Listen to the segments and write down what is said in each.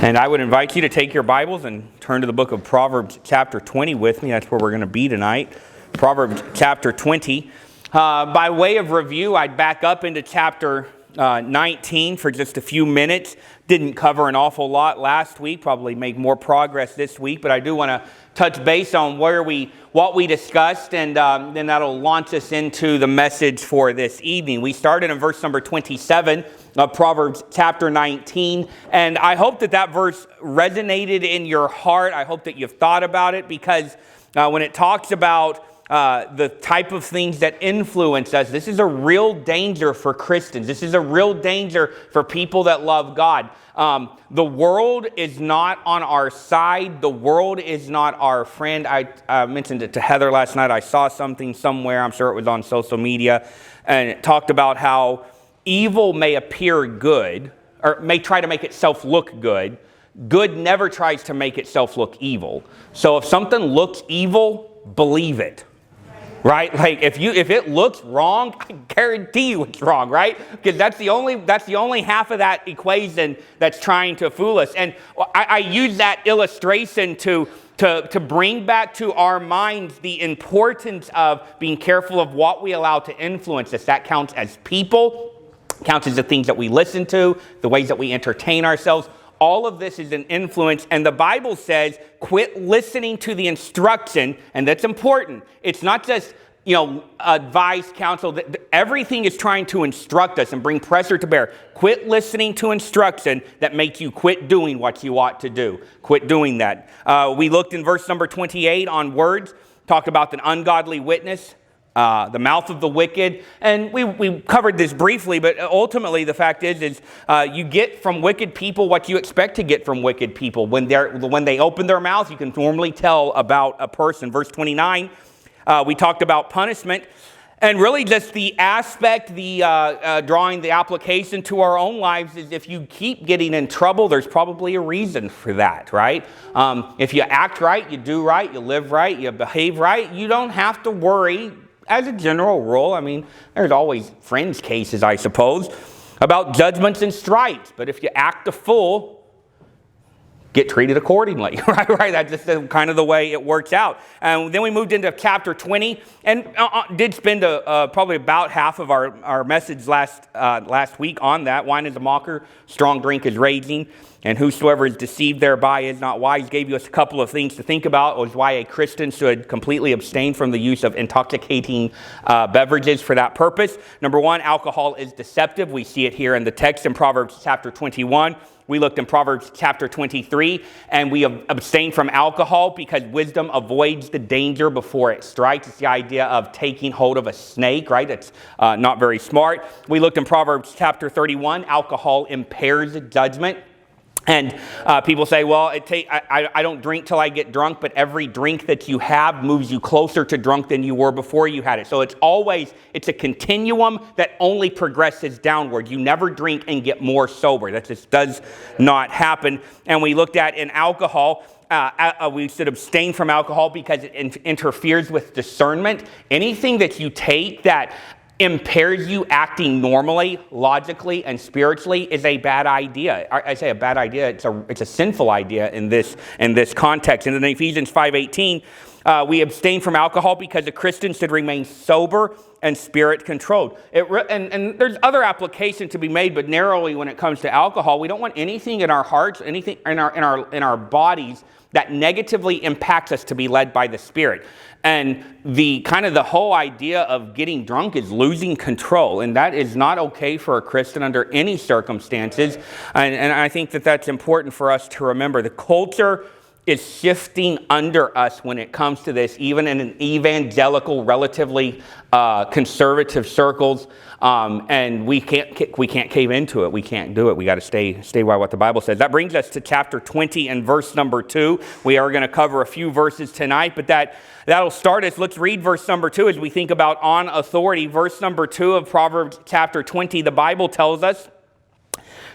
And I would invite you to take your Bibles and turn to the book of Proverbs chapter 20 with me. That's where we're going to be tonight. Proverbs chapter 20. By way of review, I'd back up into chapter 19 for just a few minutes. Didn't cover an awful lot last week. Probably make more progress this week. But I do want to touch base on what we discussed, and then that'll launch us into the message for this evening. We started in verse number 27 of Proverbs chapter 19, and I hope that verse resonated in your heart. I hope that you've thought about it, because when it talks about the type of things that influence us, this is a real danger for Christians. This is a real danger for people that love God. The world is not on our side. The world is not our friend. I mentioned it to Heather last night. I saw something somewhere, I'm sure it was on social media, and it talked about how evil may appear good, or may try to make itself look good. Good never tries to make itself look evil. So if something looks evil, believe it. Right? Like if it looks wrong, I guarantee you it's wrong, right? Because that's the only half of that equation that's trying to fool us. And I use that illustration to bring back to our minds the importance of being careful of what we allow to influence us. That counts as people, counts as the things that we listen to, the ways that we entertain ourselves. All of this is an influence, and the Bible says, quit listening to the instruction, and that's important. It's not just, advice, counsel. Everything is trying to instruct us and bring pressure to bear. Quit listening to instruction that makes you quit doing what you ought to do. Quit doing that. We looked in verse number 28 on words, talked about an ungodly witness, the mouth of the wicked, and we covered this briefly, but ultimately the fact is you get from wicked people what you expect to get from wicked people. When they open their mouth, you can normally tell about a person. Verse 29, we talked about punishment, and really just the aspect, drawing the application to our own lives is if you keep getting in trouble, there's probably a reason for that, right? If you act right, you do right, you live right, you behave right, you don't have to worry. As a general rule, there's always fringe cases, I suppose, about judgments and stripes. But if you act a fool, get treated accordingly, right? That's just kind of the way it works out. And then we moved into chapter 20, and did spend probably about half of our message last week on that. Wine is a mocker, strong drink is raging, and whosoever is deceived thereby is not wise. Gave you a couple of things to think about. Was why a Christian should completely abstain from the use of intoxicating beverages for that purpose. Number one, alcohol is deceptive. We see it here in the text in Proverbs chapter 21. We looked in Proverbs chapter 23, and we abstain from alcohol because wisdom avoids the danger before it strikes. It's the idea of taking hold of a snake, right? It's not very smart. We looked in Proverbs chapter 31. Alcohol impairs judgment. And people say, well, I don't drink till I get drunk, but every drink that you have moves you closer to drunk than you were before you had it. So it's a continuum that only progresses downward. You never drink and get more sober. That just does not happen. And we looked at in alcohol, we should abstain from alcohol because it interferes with discernment. Anything that you take that impairs you acting normally, logically, and spiritually is a bad idea. I say a bad idea. It's a sinful idea in this context. And in Ephesians 5:18, we abstain from alcohol because a Christian should remain sober and spirit controlled. And there's other application to be made, but narrowly when it comes to alcohol, we don't want anything in our hearts, anything in our bodies that negatively impacts us to be led by the Spirit. And the whole idea of getting drunk is losing control, and that is not okay for a Christian under any circumstances. And I think that's important for us to remember. The culture is shifting under us when it comes to this, even in an evangelical, relatively conservative circles. And we can't cave into it. We can't do it. We got to stay by what the Bible says. That brings us to chapter 20 and verse number 2. We are going to cover a few verses tonight, but that'll start us. Let's read verse number 2 as we think about on authority. Verse number 2 of Proverbs chapter 20, the Bible tells us,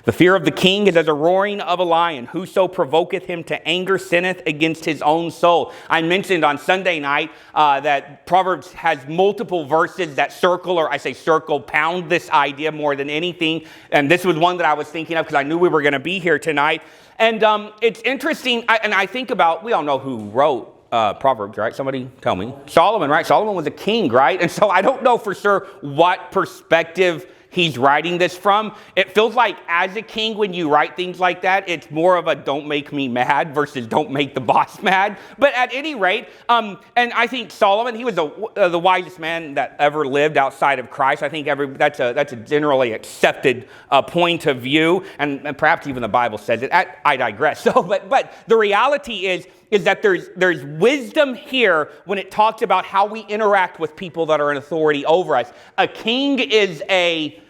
The fear of the king is as a roaring of a lion. Whoso provoketh him to anger sinneth against his own soul. I mentioned on Sunday night that Proverbs has multiple verses that circle, or I say circle, pound this idea more than anything. And this was one that I was thinking of because I knew we were going to be here tonight. And it's interesting, and I think about, we all know who wrote Proverbs, right? Somebody tell me. Solomon, right? Solomon was a king, right? And so I don't know for sure what perspective he's writing this from. It feels like as a king, when you write things like that, it's more of a don't make me mad versus don't make the boss mad. But at any rate, and I think Solomon, he was the wisest man that ever lived outside of Christ. I think that's a generally accepted point of view, and perhaps even the Bible says it. I digress. So, but the reality is that there's wisdom here when it talks about how we interact with people that are in authority over us. A king is a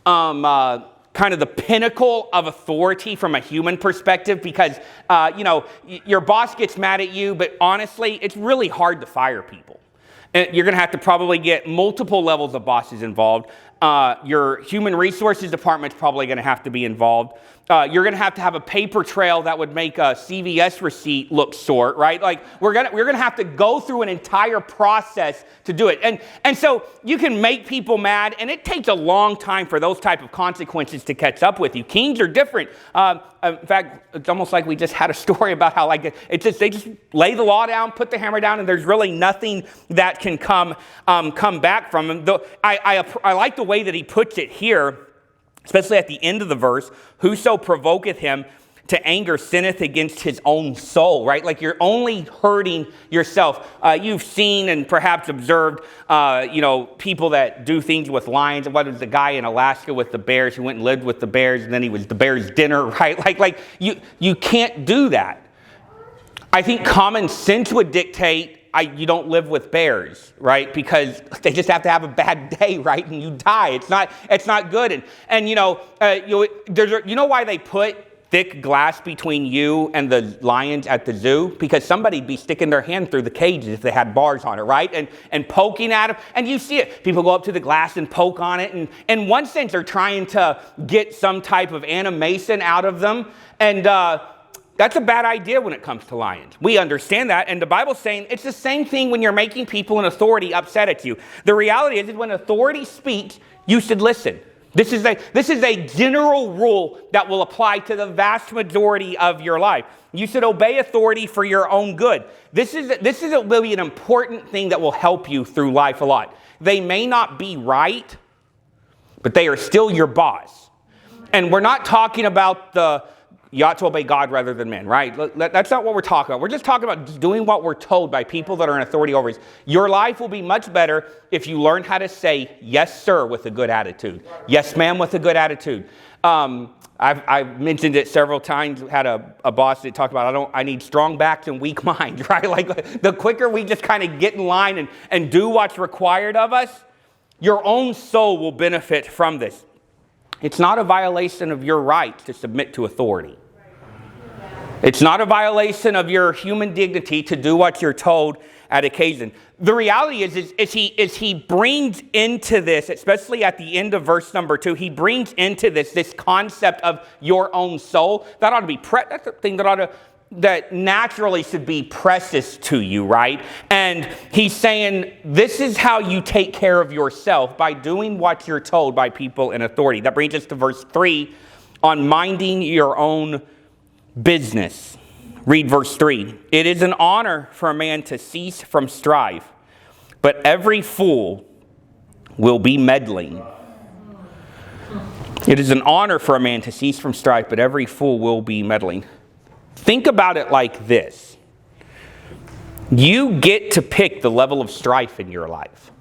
kind of the pinnacle of authority from a human perspective because, your boss gets mad at you, but honestly, it's really hard to fire people. And you're going to have to probably get multiple levels of bosses involved. Your human resources department's probably going to have to be involved. You're going to have a paper trail that would make a CVS receipt look short, right? Like we're going to have to go through an entire process to do it. And so you can make people mad, and it takes a long time for those type of consequences to catch up with you. Kings are different. In fact, it's almost like we just had a story about how they just lay the law down, put the hammer down, and there's really nothing that can come back from them. Though I like the way that he puts it here, especially at the end of the verse. Whoso provoketh him to anger sinneth against his own soul, right? Like you're only hurting yourself. You've seen and perhaps observed, people that do things with lions. What was the guy in Alaska with the bears who went and lived with the bears, and then he was the bear's dinner, right? Like you can't do that. I think common sense would dictate you don't live with bears, right? Because they just have to have a bad day, right? And you die. It's not good. And you know why they put thick glass between you and the lions at the zoo? Because somebody'd be sticking their hand through the cages if they had bars on it, right? And poking at them. And you see it. People go up to the glass and poke on it. And in one sense, they're trying to get some type of animation out of them. And that's a bad idea when it comes to lions. We understand that, and the Bible's saying it's the same thing when you're making people in authority upset at you. The reality is that when authority speaks, you should listen. This is a general rule that will apply to the vast majority of your life. You should obey authority for your own good. This will be an important thing that will help you through life a lot. They may not be right, but they are still your boss. And we're not talking about you ought to obey God rather than men, right? That's not what we're talking about. We're just talking about doing what we're told by people that are in authority over us. Your life will be much better if you learn how to say yes, sir, with a good attitude. Yes, ma'am, with a good attitude. I've mentioned it several times. Had a boss that talked about, I need strong backs and weak minds, right? Like the quicker we just kind of get in line and do what's required of us, your own soul will benefit from this. It's not a violation of your right to submit to authority. It's not a violation of your human dignity to do what you're told at occasion. The reality is he brings into this, especially at the end of verse number 2, he brings into this concept of your own soul. That ought to be that's the thing that naturally should be precious to you, right? And he's saying this is how you take care of yourself, by doing what you're told by people in authority. That brings us to verse 3 on minding your own business. Read verse 3. It is an honor for a man to cease from strife, but every fool will be meddling. It is an honor for a man to cease from strife, but every fool will be meddling. Think about it like this. You get to pick the level of strife in your life.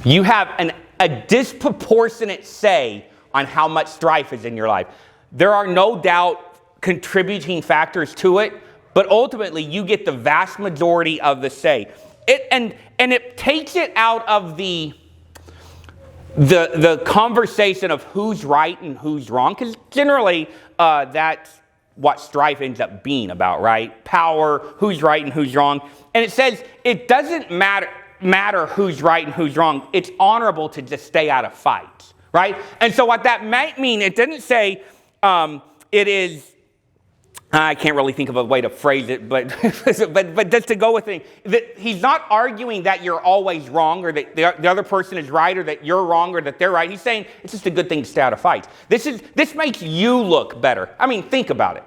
You have a disproportionate say on how much strife is in your life. There are no doubt contributing factors to it, but ultimately you get the vast majority of the say. And it takes it out of the conversation of who's right and who's wrong, because generally that's what strife ends up being about, right? Power, who's right and who's wrong. And it says it doesn't matter who's right and who's wrong. It's honorable to just stay out of fights, right? And so what that might mean, it didn't say it is, I can't really think of a way to phrase it, but but just to go with it, that he's not arguing that you're always wrong, or that the other person is right, or that you're wrong, or that they're right. He's saying it's just a good thing to stay out of fights. This makes you look better. I mean, think about it.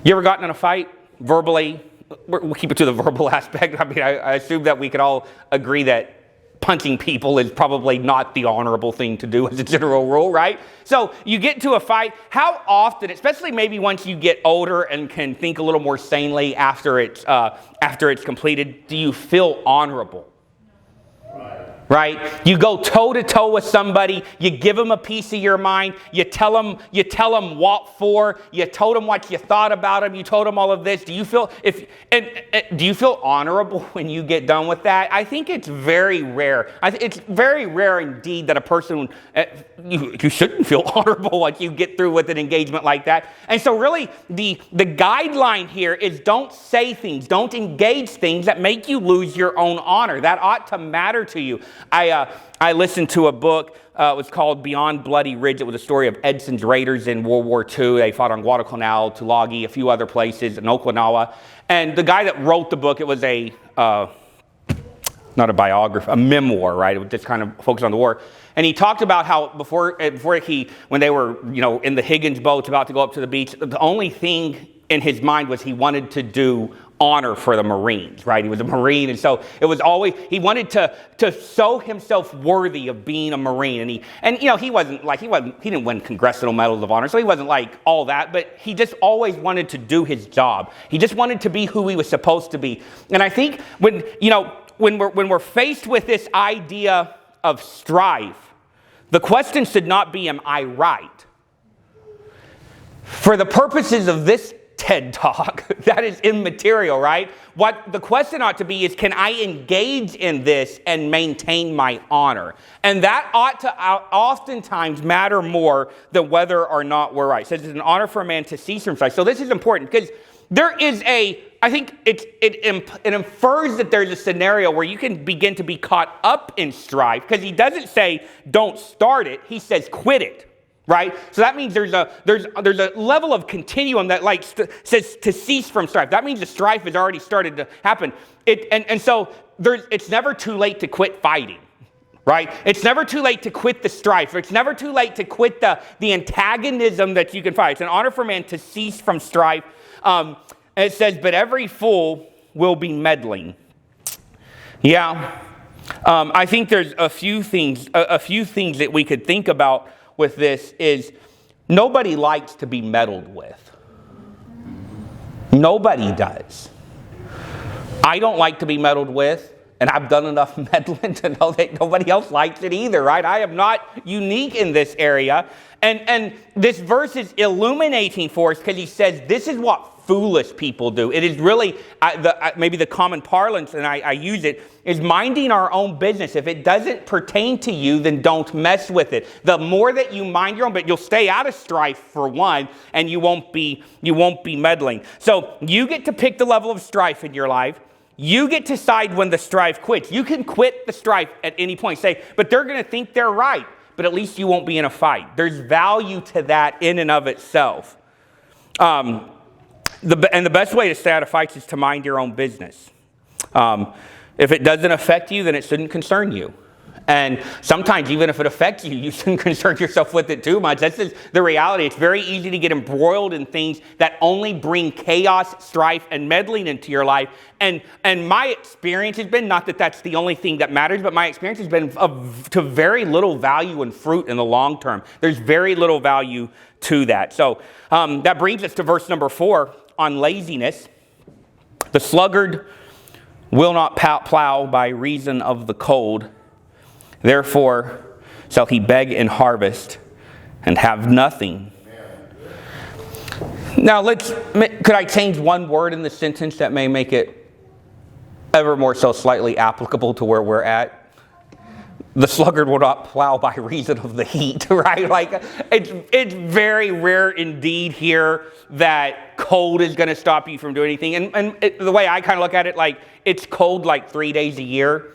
You ever gotten in a fight verbally? We'll keep it to the verbal aspect. I mean, I assume that we could all agree that punching people is probably not the honorable thing to do as a general rule, right? So you get into a fight. How often, especially maybe once you get older and can think a little more sanely after it's completed, do you feel honorable? Right? You go toe to toe with somebody. You give them a piece of your mind. You tell them what for. You told them what you thought about them. You told them all of this. Do you feel do you feel honorable when you get done with that? I think it's very rare. It's very rare indeed that a person you shouldn't feel honorable once you get through with an engagement like that. And so really the guideline here is don't say things, don't engage things that make you lose your own honor. That ought to matter to you. I listened to a book. It was called Beyond Bloody Ridge. It was a story of Edson's Raiders in World War II. They fought on Guadalcanal, Tulagi, a few other places, in Okinawa. And the guy that wrote the book, it was a not a biography, a memoir, right? It would just kind of focus on the war. And he talked about how when they were, in the Higgins boats about to go up to the beach, the only thing in his mind was he wanted to do honor for the Marines, right? He was a Marine, and so it was always, he wanted to show himself worthy of being a Marine. And he didn't win Congressional Medals of Honor, so he wasn't like all that, but he just always wanted to do his job. He just wanted to be who he was supposed to be. And I think when we're faced with this idea of strife, the question should not be, am I right? For the purposes of this TED Talk, that is immaterial, right? What the question ought to be is, can I engage in this and maintain my honor? And that ought to oftentimes matter more than whether or not we're right. It says it's an honor for a man to cease from strife. So this is important because there is I think it infers that there's a scenario where you can begin to be caught up in strife, because he doesn't say don't start it, he says quit it. Right? So that means there's a level of continuum that says to cease from strife. That means the strife has already started to happen. So it's never too late to quit fighting. Right? It's never too late to quit the strife. It's never too late to quit the antagonism that you can fight. It's an honor for man to cease from strife. And it says, but every fool will be meddling. Yeah. I think there's a few things that we could think about with this. Is nobody likes to be meddled with. Nobody does. I don't like to be meddled with, and I've done enough meddling to know that nobody else likes it either, right? I am not unique in this area. And this verse is illuminating for us because he says this is what foolish people do. It is really, maybe the common parlance, and I use it, is minding our own business. If it doesn't pertain to you, then don't mess with it. The more that you mind your own, but you'll stay out of strife for one, and you won't be meddling. So you get to pick the level of strife in your life. You get to decide when the strife quits. You can quit the strife at any point. Say, but they're going to think they're right, but at least you won't be in a fight. There's value to that in and of itself. The best way to stay out of fights is to mind your own business. If it doesn't affect you, then it shouldn't concern you. And sometimes, even if it affects you, you shouldn't concern yourself with it too much. That's just the reality. It's very easy to get embroiled in things that only bring chaos, strife, and meddling into your life. And my experience has been, not that that's the only thing that matters, but my experience has been to very little value and fruit in the long term. There's very little value to that. So that brings us to verse number 4 on laziness. The sluggard will not plow by reason of the cold. Therefore shall he beg in harvest and have nothing. Now could I change one word in the sentence that may make it ever more so slightly applicable to where we're at? The sluggard will not plow by reason of the heat, right? Like it's very rare indeed here that cold is going to stop you from doing anything. And the way I kind of look at it, like it's cold like 3 days a year.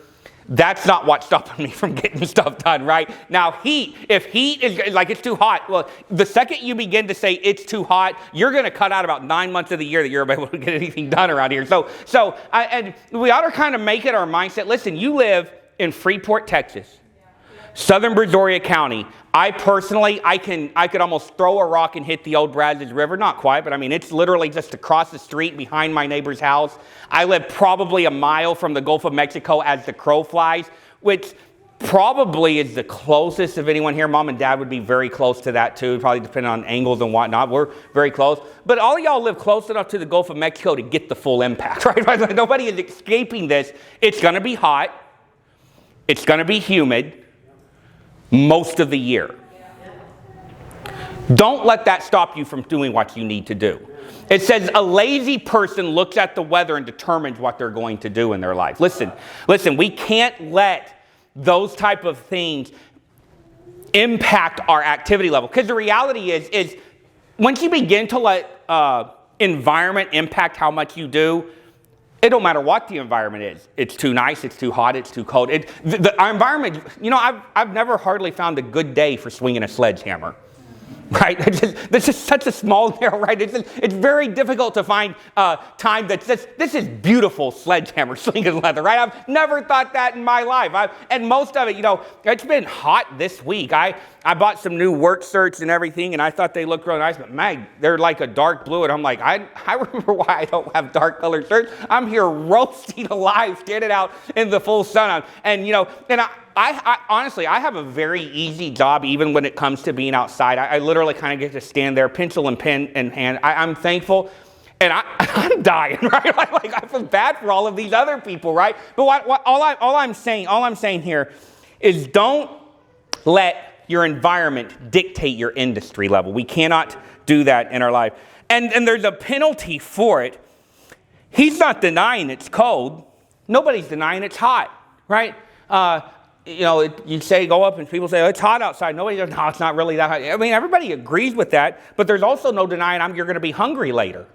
That's not what's stopping me from getting stuff done, right? Now, if heat is like it's too hot, well, the second you begin to say it's too hot, you're going to cut out about 9 months of the year that you're able to get anything done around here. And we ought to kind of make it our mindset. Listen, you live in Freeport, Texas, southern Brazoria County. I personally, I could almost throw a rock and hit the old Brazos River. Not quite, but I mean, it's literally just across the street behind my neighbor's house. I live probably a mile from the Gulf of Mexico as the crow flies, which probably is the closest of anyone here. Mom and Dad would be very close to that too, probably depending on angles and whatnot. We're very close. But all of y'all live close enough to the Gulf of Mexico to get the full impact, right? Nobody is escaping this. It's going to be hot. It's going to be humid most of the year. Don't let that stop you from doing what you need to do. It says a lazy person looks at the weather and determines what they're going to do in their life. Listen, we can't let those type of things impact our activity level. Because the reality is once you begin to let environment impact how much you do, it don't matter what the environment is. It's too nice, it's too hot, it's too cold. Our environment, I've never hardly found a good day for swinging a sledgehammer. Right? It's just such a small narrow, right? It's very difficult to find time that's this is beautiful sledgehammer slinging leather, right? I've never thought that in my life. And most of it, it's been hot this week. I bought some new work shirts and everything, and I thought they looked real nice, but man, they're like a dark blue, and I'm like, I remember why I don't have dark colored shirts. I'm here roasting alive, standing out in the full sun. I honestly, I have a very easy job even when it comes to being outside. I literally kind of get to stand there, pencil and pen in hand. I'm thankful, and I'm dying, right? Like I feel bad for all of these other people, right? But all I'm saying here is don't let your environment dictate your industry level. We cannot do that in our life, and there's a penalty for it. He's not denying it's cold. Nobody's denying it's hot, right? You say go up and people say, oh, it's hot outside. Nobody goes, no, it's not really that hot. I mean, everybody agrees with that, but there's also no denying you're going to be hungry later.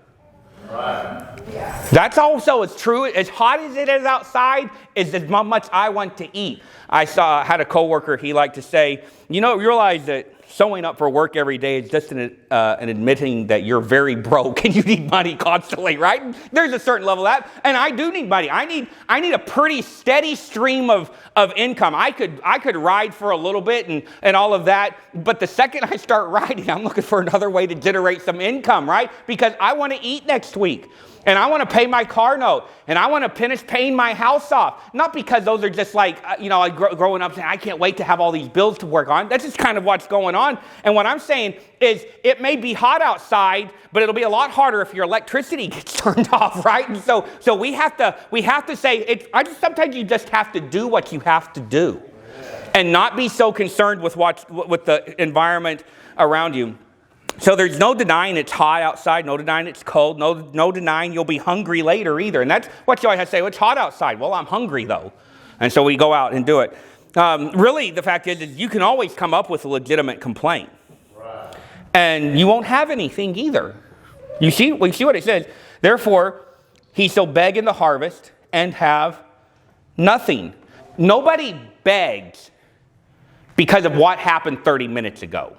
Right. Yeah. That's also as true. As hot as it is outside is as much I want to eat. I had a coworker, he liked to say, realize that showing up for work every day is just an admitting that you're very broke and you need money constantly, right? There's a certain level of that, and I do need money. I need a pretty steady stream of income. I could ride for a little bit and all of that, but the second I start riding, I'm looking for another way to generate some income, right? Because I want to eat next week. And I want to pay my car note, and I want to finish paying my house off. Not because those are just like, growing up saying, I can't wait to have all these bills to work on. That's just kind of what's going on. And what I'm saying is it may be hot outside, but it'll be a lot harder if your electricity gets turned off, right? And so we have to say, sometimes you just have to do what you have to do and not be so concerned with the environment around you. So there's no denying it's hot outside, no denying it's cold, no denying you'll be hungry later either. And that's what you always have to say, well, it's hot outside. Well, I'm hungry though. And so we go out and do it. Really, the fact is you can always come up with a legitimate complaint. Right. And you won't have anything either. We see what it says. Therefore, he shall beg in the harvest and have nothing. Nobody begs because of what happened 30 minutes ago.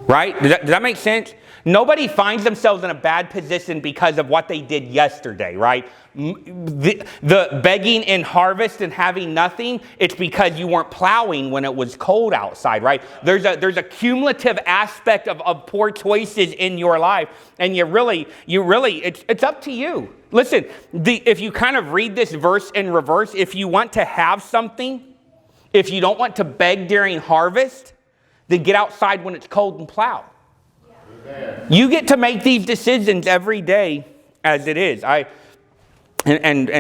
Right? Does that make sense? Nobody finds themselves in a bad position because of what they did yesterday, right? The begging in harvest and having nothing, it's because you weren't plowing when it was cold outside, right? There's a cumulative aspect of poor choices in your life, and you really, it's up to you. Listen, if you kind of read this verse in reverse, if you want to have something, if you don't want to beg during harvest, then get outside when it's cold and plow. Yeah. You get to make these decisions every day as it is. And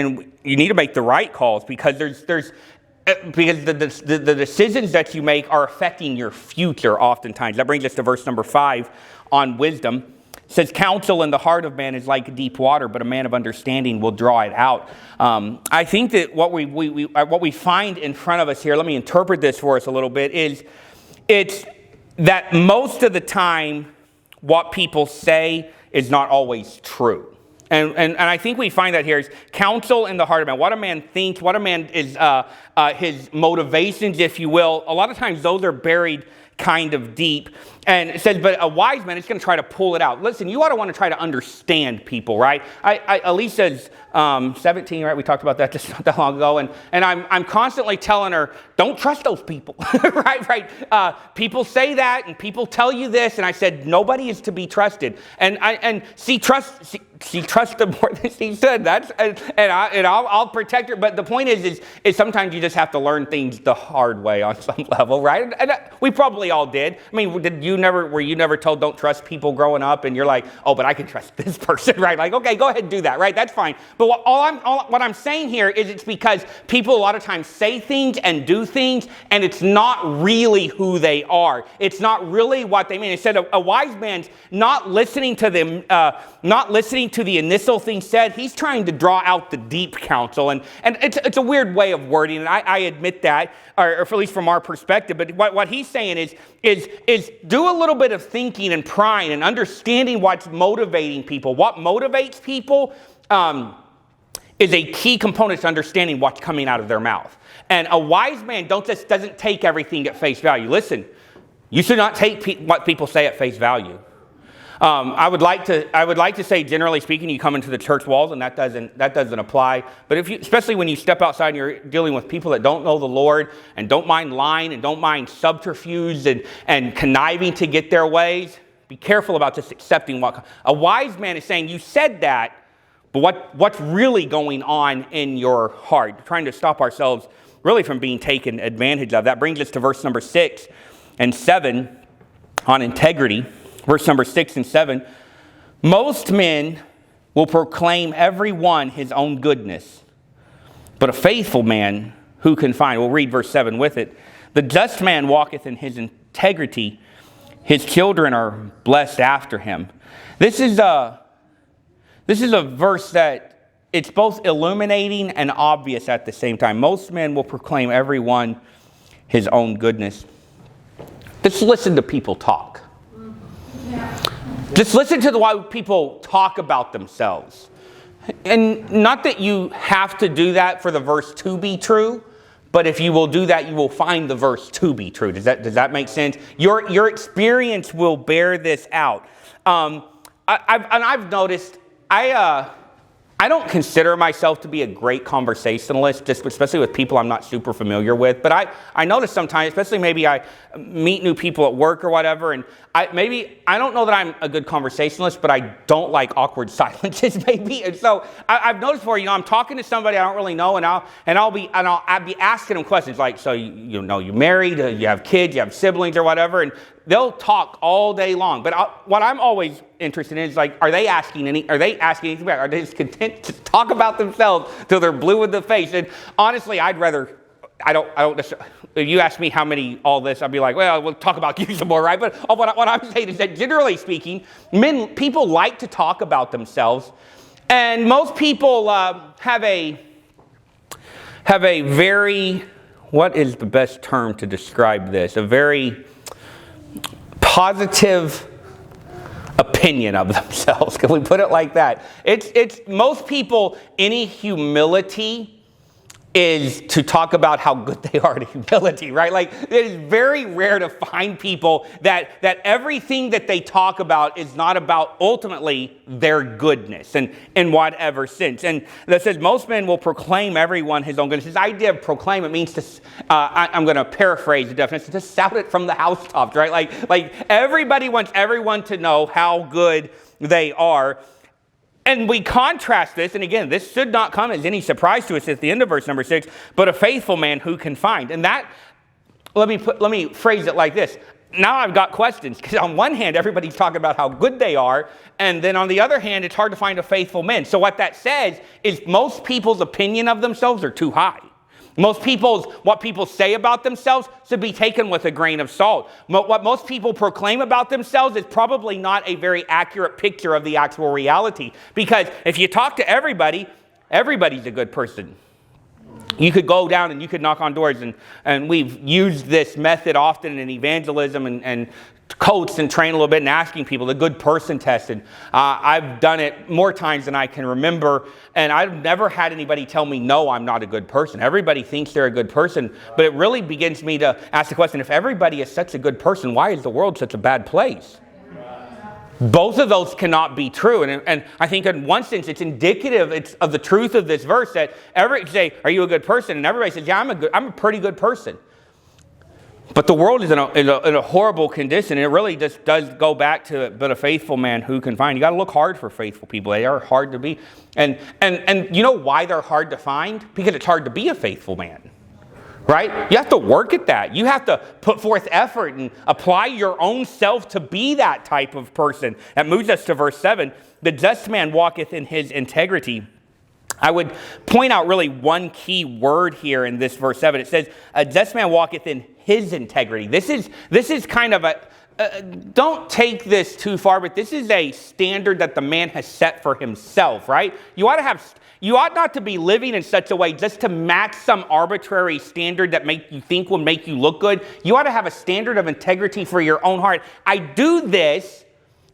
you need to make the right calls because because the decisions that you make are affecting your future oftentimes. That brings us to verse number 5 on wisdom. It says, counsel in the heart of man is like deep water, but a man of understanding will draw it out. I think that what we find in front of us here, let me interpret this for us a little bit, is it's that most of the time what people say is not always true. And I think we find that here is counsel in the heart of man. What a man thinks, what a man is, his motivations, if you will. A lot of times those are buried kind of deep. And it says, but a wise man is going to try to pull it out. Listen, you ought to want to try to understand people, right? Alicia's 17, right? We talked about that just not that long ago. And I'm constantly telling her, don't trust those people, right? People say that and people tell you this. And I said, nobody is to be trusted. And she trusted more than she should. I'll protect her. But the point is sometimes you just have to learn things the hard way on some level, right? And we probably all did. I mean, were you never told don't trust people growing up? And you're like, oh, but I can trust this person, right? Like, okay, go ahead and do that, right? That's fine. But what I'm saying here is it's because people a lot of times say things and do things, and it's not really who they are. It's not really what they mean. It said a wise man's not listening to them, not listening to the initial thing said. He's trying to draw out the deep counsel, and it's a weird way of wording, and I admit that, or at least from our perspective. But what he's saying is do a little bit of thinking and prying and understanding what's motivating people. What motivates people is a key component to understanding what's coming out of their mouth. And a wise man doesn't take everything at face value. Listen, you should not take what people say at face value. I would like to say, generally speaking, you come into the church walls, and that doesn't apply. But especially when you step outside and you're dealing with people that don't know the Lord and don't mind lying and don't mind subterfuge and conniving to get their ways, be careful about just accepting what a wise man is saying. You said that, but what's really going on in your heart? Trying to stop ourselves really from being taken advantage of. That brings us to verse number 6 and 7 on integrity. Verse number 6 and 7, most men will proclaim every one his own goodness, but a faithful man who can find? We'll read verse 7 with it. The just man walketh in his integrity, his children are blessed after him. This is a verse that it's both illuminating and obvious at the same time. Most men will proclaim every one his own goodness. Just listen to people talk. Just listen to the way people talk about themselves. And not that you have to do that for the verse to be true, but if you will do that, you will find the verse to be true. Does that make sense? Your experience will bear this out. I've noticed, I don't consider myself to be a great conversationalist, just especially with people I'm not super familiar with. But I notice sometimes, especially maybe I meet new people at work or whatever, and I don't know that I'm a good conversationalist, but I don't like awkward silences maybe. And so I've noticed before, I'm talking to somebody I don't really know, and I'll be asking them questions like, so you married, you have kids, you have siblings or whatever, and they'll talk all day long. But what I'm always interested in is like, are they asking anything back? Are they just content to talk about themselves till they're blue in the face? And honestly, I don't. If you ask me how many all this, I'd be like, well, we'll talk about you some more, right? But what I'm saying is that generally speaking, people like to talk about themselves, and most people have a very, what is the best term to describe this? A very positive opinion of themselves. Can we put it like that? It's most people, any humility is to talk about how good they are at humility, right? Like, it is very rare to find people that everything that they talk about is not about ultimately their goodness and in whatever sense. And that says most men will proclaim everyone his own goodness. This idea of proclaim, it means to, I'm going to paraphrase the definition, to shout it from the housetops, right? Like everybody wants everyone to know how good they are. And we contrast this, and again, this should not come as any surprise to us at the end of verse number 6, but a faithful man who can find. And that, let me phrase it like this. Now I've got questions, because on one hand, everybody's talking about how good they are, and then on the other hand, it's hard to find a faithful man. So what that says is most people's opinion of themselves are too high. What people say about themselves should be taken with a grain of salt. What most people proclaim about themselves is probably not a very accurate picture of the actual reality. Because if you talk to everybody's a good person. You could go down and you could knock on doors, and we've used this method often in evangelism and coach and train a little bit and asking people the good person test. And I've done it more times than I can remember. And I've never had anybody tell me, no, I'm not a good person. Everybody thinks they're a good person. But it really begins me to ask the question, if everybody is such a good person, why is the world such a bad place? Both of those cannot be true. And I think in one sense, it's indicative of the truth of this verse that everybody say, are you a good person? And everybody says, yeah, I'm a pretty good person. But the world is in a horrible condition. And it really just does go back to, but a faithful man who can find. You got to look hard for faithful people. They are hard to be. And you know why they're hard to find? Because it's hard to be a faithful man. Right? You have to work at that. You have to put forth effort and apply your own self to be that type of person. That moves us to verse 7. The just man walketh in his integrity. I would point out really one key word here in this verse 7. It says, a just man walketh in his integrity. This is kind of don't take this too far, but this is a standard that the man has set for himself, right? You ought not to be living in such a way just to match some arbitrary standard that you think will make you look good. You ought to have a standard of integrity for your own heart. I do this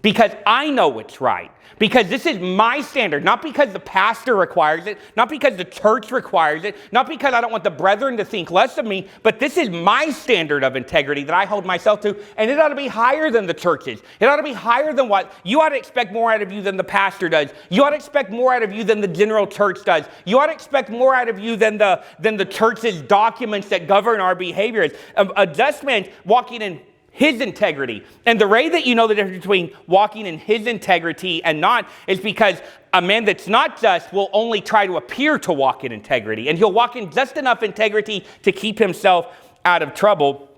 because I know it's right. Because this is my standard, not because the pastor requires it, not because the church requires it, not because I don't want the brethren to think less of me, but this is my standard of integrity that I hold myself to, and it ought to be higher than the church's. It ought to be higher than what you ought to expect more out of you than the pastor does. You ought to expect more out of you than the general church does. You ought to expect more out of you than the church's documents that govern our behaviors. A just man walking in his integrity. And the way that you know the difference between walking in his integrity and not is because a man that's not just will only try to appear to walk in integrity. And he'll walk in just enough integrity to keep himself out of trouble.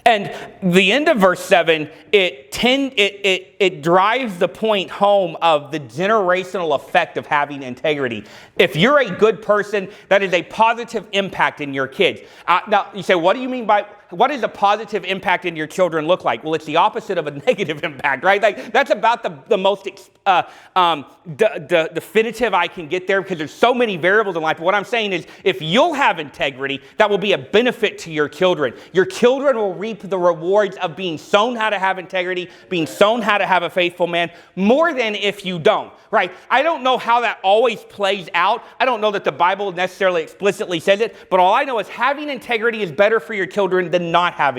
And the end of verse 7, it drives the point home of the generational effect of having integrity. If you're a good person, that is a positive impact in your kids. Now, you say, what do you mean by... What does a positive impact in your children look like? Well, it's the opposite of a negative impact, right? Like that's about the most definitive I can get there because there's so many variables in life. But what I'm saying is if you'll have integrity, that will be a benefit to your children. Your children will reap the rewards of being shown how to have integrity, being shown how to have a faithful man, more than if you don't, right? I don't know how that always plays out. I don't know that the Bible necessarily explicitly says it, but all I know is having integrity is better for your children than not having